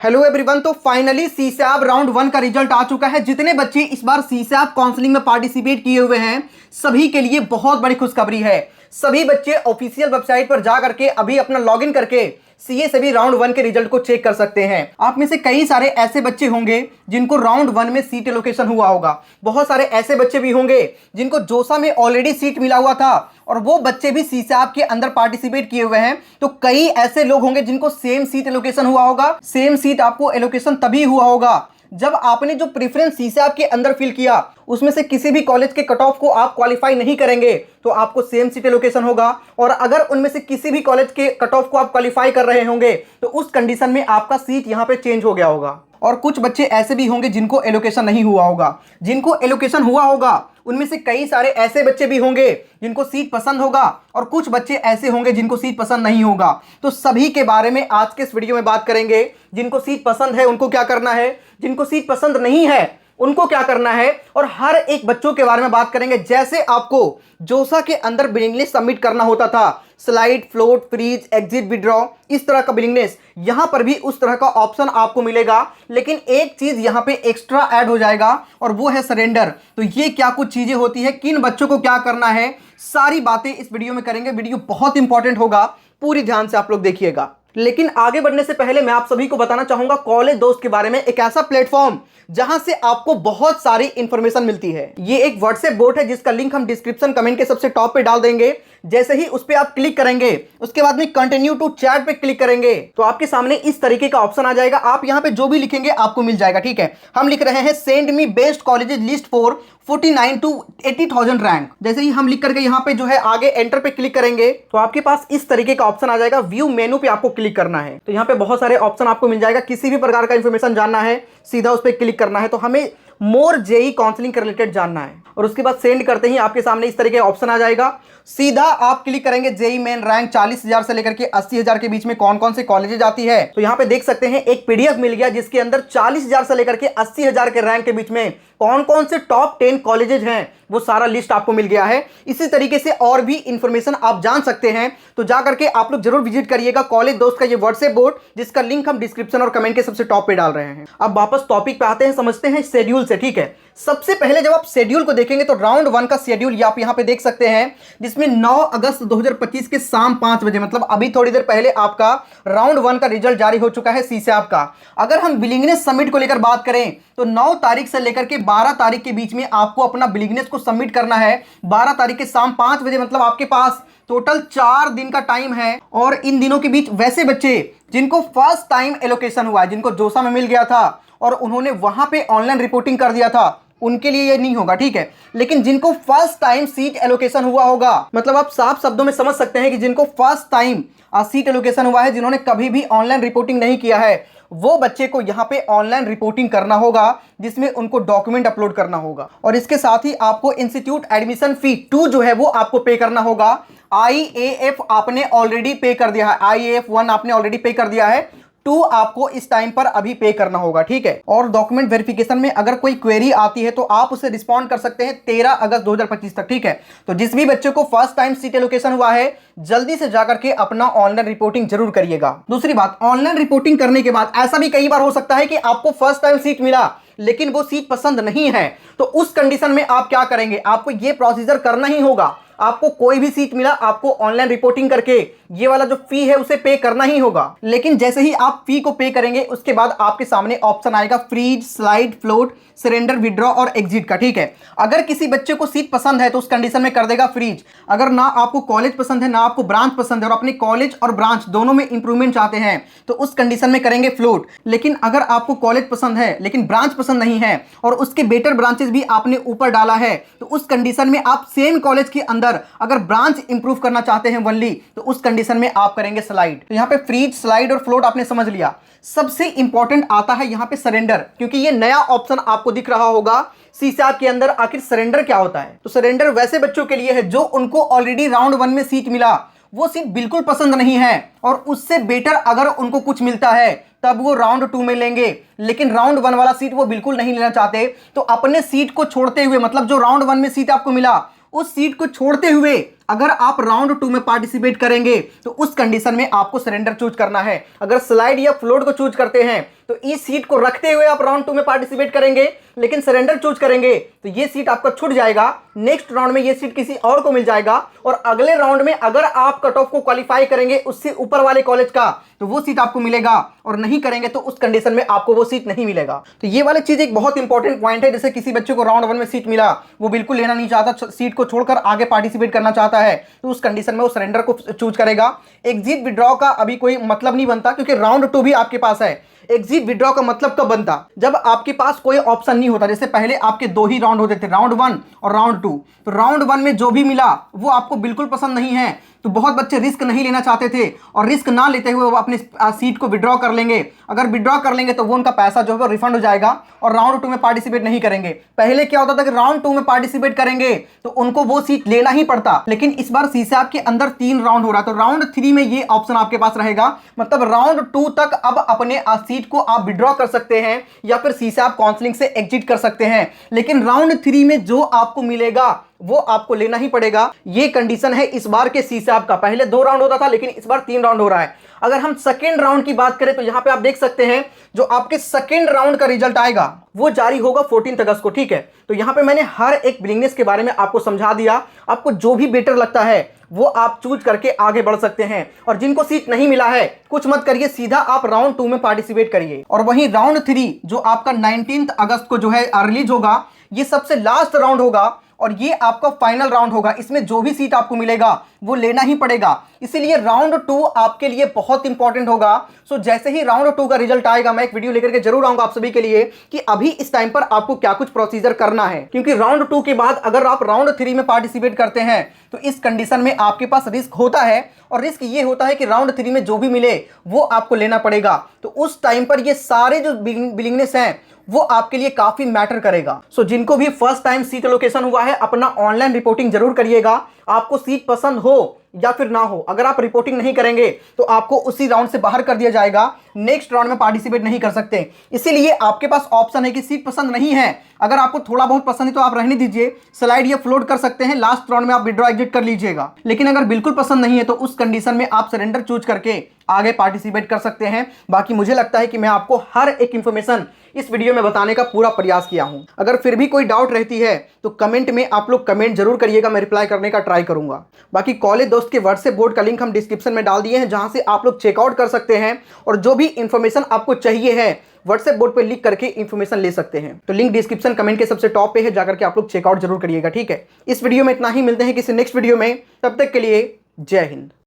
Hello everyone. तो finally CSAB round 1 का result आ चुका है। जितने बच्चे इस बार सीसैब काउंसलिंग में पार्टिसिपेट किए हुए हैं सभी के लिए बहुत बड़ी खुशखबरी है। सभी बच्चे ऑफिशियल वेबसाइट पर जा करके अभी अपना लॉगिन करके सीए से भी राउंड 1 के रिजल्ट को चेक कर सकते हैं। आप में से कई सारे ऐसे बच्चे होंगे जिनको राउंड 1 में सीट एलोकेशन हुआ होगा। बहुत सारे ऐसे बच्चे भी होंगे जिनको जोसा में ऑलरेडी सीट मिला हुआ था और वो बच्चे भी सीसैब के अंदर पार्टिसिपेट किए हुए हैं। तो कई ऐसे लोग होंगे जिनको सेम सीट एलोकेशन हुआ होगा। सेम सीट आपको एलोकेशन तभी हुआ होगा जब आपने जो प्रेफरेंस सीसैब के अंदर फिल किया उसमें से किसी भी कॉलेज के कट ऑफ को आप क्वालिफाई नहीं करेंगे तो आपको सेम सीट एलोकेशन होगा। और अगर उनमें से किसी भी कॉलेज के कट ऑफ को आप क्वालिफाई कर रहे होंगे तो उस कंडीशन में आपका सीट यहां पे चेंज हो गया होगा। और कुछ बच्चे ऐसे भी होंगे जिनको एलोकेशन नहीं हुआ होगा। जिनको एलोकेशन हुआ होगा उनमें से कई सारे ऐसे बच्चे भी होंगे जिनको सीट पसंद होगा और कुछ बच्चे ऐसे होंगे जिनको सीट पसंद नहीं होगा। तो सभी के बारे में आज के इस वीडियो में बात करेंगे। जिनको सीट पसंद है उनको क्या करना है, जिनको सीट पसंद नहीं है उनको क्या करना है, और हर एक बच्चों के बारे में बात करेंगे। जैसे आपको जोसा के अंदर बिलिंगनेस सबमिट करना होता था, slide, float, freeze, exit, withdraw, इस तरह का बिलिंगनेस, यहां पर भी उस तरह का ऑप्शन आपको मिलेगा। लेकिन एक चीज यहां पे एक्स्ट्रा ऐड हो जाएगा और वो है सरेंडर। तो ये क्या कुछ चीजें होती है, किन बच्चों को क्या करना है, सारी बातें इस वीडियो में करेंगे। वीडियो बहुत इंपॉर्टेंट होगा, पूरी ध्यान से आप लोग देखिएगा। लेकिन आगे बढ़ने से पहले मैं आप सभी को बताना चाहूंगा कॉलेज दोस्त के बारे में, एक ऐसा प्लेटफॉर्म जहां से आपको बहुत सारी इंफॉर्मेशन मिलती है। ये एक व्हाट्सएप बोट है जिसका लिंक हम डिस्क्रिप्शन कमेंट के सबसे टॉप पे डाल देंगे। जैसे ही उस पे आप क्लिक करेंगे उसके बाद में कंटिन्यू टू चैट पे क्लिक करेंगे तो आपके सामने इस तरीके का ऑप्शन आ जाएगा। आप यहां पे जो भी लिखेंगे आपको मिल जाएगा। ठीक है, हम लिख रहे हैं send me best colleges list for 49 to 80,000 rank. जैसे ही हम लिख करके यहाँ पे जो है आगे एंटर पे क्लिक करेंगे तो आपके पास इस तरीके का ऑप्शन आ जाएगा। व्यू मेनू पे आपको क्लिक करना है तो यहाँ पे बहुत सारे ऑप्शन आपको मिल जाएगा। किसी भी प्रकार का इंफॉर्मेशन जानना है सीधा उस पर क्लिक करना है। तो हमें मोर जेई काउंसलिंग के रिलेटेड जानना है और उसके बाद सेंड करते ही आपके सामने इस तरीके का ऑप्शन आ जाएगा। सीधा आप क्लिक करेंगे जेई मेन रैंक 40,000 से लेकर के 80,000 के बीच में कौन कौन से कॉलेजेस आती है। तो यहाँ पे देख सकते हैं एक पीडीएफ मिल गया जिसके अंदर 40,000 से लेकर के 80,000 के रैंक के बीच में कौन कौन से टॉप 10 कॉलेजेस हैं वो सारा लिस्ट आपको मिल गया है। इसी तरीके से और भी इंफॉर्मेशन आप जान सकते हैं तो जाकर के आप लोग जरूर विजिट करिएगा कॉलेज दोस्त का ये व्हाट्सएप बोर्ड, जिसका लिंक हम डिस्क्रिप्शन और कमेंट के सबसे टॉप पे डाल रहे हैं। अब वापस टॉपिक पे आते हैं, समझते हैं शेड्यूल से। ठीक है, सबसे पहले जब आप शेड्यूल को देखेंगे तो राउंड 1 का शेड्यूल आप यहां पे देख सकते हैं जिसमें 9 अगस्त 2025 के शाम 5 बजे, मतलब अभी थोड़ी देर पहले आपका राउंड 1 का रिजल्ट जारी हो चुका है सीसैब का। अगर हम बिलिंगनेस सबमिट को लेकर बात करें तो 9 तारीख से लेकर के 12 तारीख के बीच में आपको अपना बिलिंगनेस को सबमिट करना है। 12 तारीख के शाम 5 बजे, मतलब आपके पास टोटल 4 दिन का टाइम है। और इन दिनों के बीच वैसे बच्चे जिनको फर्स्ट टाइम एलोकेशन हुआ है, जिनको जोसा में मिल गया था और उन्होंने वहां पे ऑनलाइन रिपोर्टिंग कर दिया था, उनके लिए ये नहीं होगा। ठीक है, लेकिन जिनको फर्स्ट टाइम सीट एलोकेशन हुआ होगा, मतलब आप साफ शब्दों में समझ सकते हैं कि जिनको फर्स्ट टाइम सीट एलोकेशन हुआ है, जिन्होंने कभी भी ऑनलाइन रिपोर्टिंग नहीं किया है, वो बच्चे को यहाँ पे ऑनलाइन रिपोर्टिंग करना होगा जिसमें उनको डॉक्यूमेंट अपलोड करना होगा। और इसके साथ ही आपको इंस्टीट्यूट एडमिशन फी 2 जो है वो आपको पे करना होगा। IAF आपने ऑलरेडी पे कर दिया है, IAF 1 आपने ऑलरेडी पे कर दिया है, 2 आपको इस टाइम पर अभी पे करना होगा। ठीक है, और डॉक्यूमेंट वेरिफिकेशन में अगर कोई क्वेरी आती है तो आप उसे रिस्पॉन्ड कर सकते हैं 13 अगस्त 2025 तक। ठीक है, तो जिस भी बच्चे को फर्स्ट टाइम सीट एलोकेशन हुआ है जल्दी से जाकर के अपना ऑनलाइन रिपोर्टिंग जरूर करिएगा। दूसरी बात, ऑनलाइन रिपोर्टिंग करने के बाद ऐसा भी कई बार हो सकता है कि आपको फर्स्ट टाइम सीट मिला लेकिन वो सीट पसंद नहीं है। तो उस कंडीशन में आप क्या करेंगे, आपको ये प्रोसीजर करना ही होगा। आपको कोई भी सीट मिला आपको ऑनलाइन रिपोर्टिंग करके ये वाला जो फी है उसे पे करना ही होगा। लेकिन जैसे ही आप फी को पे करेंगे उसके बाद आपके सामने ऑप्शन आएगा freeze, slide, float, surrender, withdraw और एग्जिट का। ठीक है, अगर किसी बच्चे को सीट पसंद है तो उस कंडीशन में कर देगा फ्रीज। अगर ना आपको कॉलेज पसंद है ना आपको ब्रांच पसंद है और अपने कॉलेज और ब्रांच दोनों में इंप्रूवमेंट चाहते हैं तो उस कंडीशन में करेंगे फ्लोट। लेकिन अगर आपको कॉलेज पसंद है लेकिन ब्रांच पसंद नहीं है और उसके बेटर ब्रांचेस भी आपने ऊपर डाला है तो उस कंडीशन में आप सेम कॉलेज के अंदर अगर ब्रांच इंप्रूव करना चाहते हैं वनली तो उस कंडीशन में आप करेंगे स्लाइड। तो यहाँ पे फ्रीज, स्लाइड और फ्लोट आपने समझ लिया। सबसे इंपॉर्टेंट आता है यहाँ पे सरेंडर, क्योंकि ये नया ऑप्शन आपको दिख रहा होगा सीसैब के अंदर। आखिर सरेंडर क्या होता है, तो सरेंडर वैसे बच्चों के लिए है जो उनको ऑलरेडी राउंड 1 में सीट मिला, वो सीट बिल्कुल पसंद नहीं है और उससे बेटर अगर उनको कुछ मिलता है तब वो राउंड 2 में लेंगे। लेकिन राउंड 1 वाला सीट वो बिल्कुल नहीं लेना चाहते तो अपने सीट को छोड़ते हुए, मतलब जो राउंड 1 में सीट आपको मिला उस सीट को छोड़ते हुए अगर आप राउंड 2 में पार्टिसिपेट करेंगे तो उस कंडीशन में आपको सरेंडर चूज करना है। अगर स्लाइड या फ्लोट को चूज करते हैं तो इस सीट को रखते हुए आप राउंड 2 में पार्टिसिपेट करेंगे, लेकिन सरेंडर चूज करेंगे तो ये सीट आपका छूट जाएगा। नेक्स्ट राउंड में ये सीट किसी और को मिल जाएगा और अगले राउंड में अगर आप कट ऑफ को क्वालिफाई करेंगे उससे ऊपर वाले कॉलेज का तो वो सीट आपको मिलेगा, और नहीं करेंगे तो उस कंडीशन में आपको वो सीट नहीं मिलेगा। तो ये वाली चीज एक बहुत इंपॉर्टेंट पॉइंट है। जैसे किसी बच्चे को राउंड 1 में सीट मिला, वो बिल्कुल लेना नहीं चाहता, सीट को छोड़कर आगे पार्टिसिपेट करना चाहता है, तो उस कंडीशन में वो सरेंडर को चूज करेगा। एग्जिट विड्रॉ का अभी कोई मतलब नहीं बनता क्योंकि राउंड 2 भी आपके पास है। एग्जिट विड्रॉ का मतलब कब बनता? जब आपके पास कोई ऑप्शन नहीं होता। जैसे पहले आपके 2 ही राउंड होते थे, राउंड 1 और राउंड 2। तो राउंड 1 में जो भी मिला वो आपको बिल्कुल पसंद नहीं है, तो बहुत बच्चे रिस्क नहीं लेना चाहते थे और रिस्क ना लेते हुए वो अपनी सीट को विड्रॉ कर लेंगे। अगर विड्रॉ कर लेंगे तो वो उनका पैसा जो है वो रिफंड हो जाएगा और राउंड 2 में पार्टिसिपेट नहीं करेंगे। पहले क्या होता था कि राउंड 2 में पार्टिसिपेट करेंगे तो उनको वो सीट लेना ही पड़ता, लेकिन इस बार सीसैप के अंदर 3 राउंड हो रहा है, तो राउंड 3 में ये ऑप्शन आपके पास रहेगा। मतलब राउंड 2 तक अब अपने सीट को आप विड्रॉ कर सकते हैं या फिर सीसैप काउंसलिंग से एग्जिट कर सकते हैं, लेकिन राउंड 3 में जो आपको मिलेगा वो आपको लेना ही पड़ेगा। ये कंडीशन है इस बार के सीसैप का। पहले 2 राउंड होता था लेकिन इस बार 3 राउंड हो रहा है। अगर हम सेकेंड राउंड की बात करें तो यहां पे आप देख सकते हैं जो आपके सेकेंड राउंड का रिजल्ट आएगा वो जारी होगा 14 अगस्त को, ठीक है। तो यहां पे मैंने हर एक विलिंगनेस के बारे में आपको समझा दिया। आपको जो भी बेटर लगता है वो आप चूज करके आगे बढ़ सकते हैं, और जिनको सीट नहीं मिला है कुछ मत करिए, सीधा आप राउंड 2 में पार्टिसिपेट करिए। और वहीं राउंड 3 जो आपका 19 अगस्त को जो है रिलीज होगा, ये सबसे लास्ट राउंड होगा और ये आपका फाइनल राउंड होगा। इसमें जो भी सीट आपको मिलेगा वो लेना ही पड़ेगा, इसीलिए राउंड 2 आपके लिए बहुत इंपॉर्टेंट होगा। सो जैसे ही राउंड 2 का रिजल्ट आएगा मैं एक वीडियो लेकर के जरूर आऊंगा आप सभी के लिए कि अभी इस टाइम पर आपको क्या कुछ प्रोसीजर करना है, क्योंकि राउंड 2 के बाद अगर आप राउंड 3 में पार्टिसिपेट करते हैं तो इस कंडीशन में आपके पास रिस्क होता है, और रिस्क ये होता है कि राउंड 3 में जो भी मिले वो आपको लेना पड़ेगा। तो उस टाइम पर ये सारे जो विलिंगनेस हैं वो आपके लिए काफी मैटर करेगा। सो जिनको भी फर्स्ट टाइम सीट एलोकेशन हुआ है अपना ऑनलाइन रिपोर्टिंग जरूर करिएगा। आपको सीट पसंद हो या फिर ना हो, अगर आप रिपोर्टिंग नहीं करेंगे तो आपको उसी राउंड से बाहर कर दिया जाएगा, नेक्स्ट राउंड में पार्टिसिपेट नहीं कर सकते। इसीलिए आपके पास ऑप्शन है कि सीट पसंद नहीं है, अगर आपको थोड़ा बहुत पसंद है तो आप रहने दीजिए, स्लाइड या फ्लोट कर सकते हैं, लास्ट राउंड में आप विड्रॉ एग्जिट कर लीजिएगा। लेकिन अगर बिल्कुल पसंद नहीं है तो उस कंडीशन में आप सरेंडर चूज करके आगे पार्टिसिपेट कर सकते हैं। बाकी मुझे लगता है कि मैं आपको हर एक इंफॉर्मेशन इस वीडियो में बताने का पूरा प्रयास किया हूं। अगर फिर भी कोई डाउट रहती है तो कमेंट में आप लोग कमेंट जरूर करिएगा, मैं रिप्लाई करने का ट्राई करूंगा। बाकी कॉलेज दोस्त के व्हाट्सएप बोर्ड का लिंक हम डिस्क्रिप्शन में डाल दिए हैं, जहां से आप लोग चेकआउट कर सकते हैं और जो भी इंफॉर्मेशन आपको चाहिए है व्हाट्सएप बोर्ड पर लिख करके इंफॉर्मेशन ले सकते हैं। तो लिंक डिस्क्रिप्शन कमेंट के सबसे टॉप पे है, जाकर के आप लोग चेकआउट जरूर करिएगा, ठीक है। इस वीडियो में इतना ही, मिलते हैं किसी नेक्स्ट वीडियो में, तब तक के लिए जय हिंद।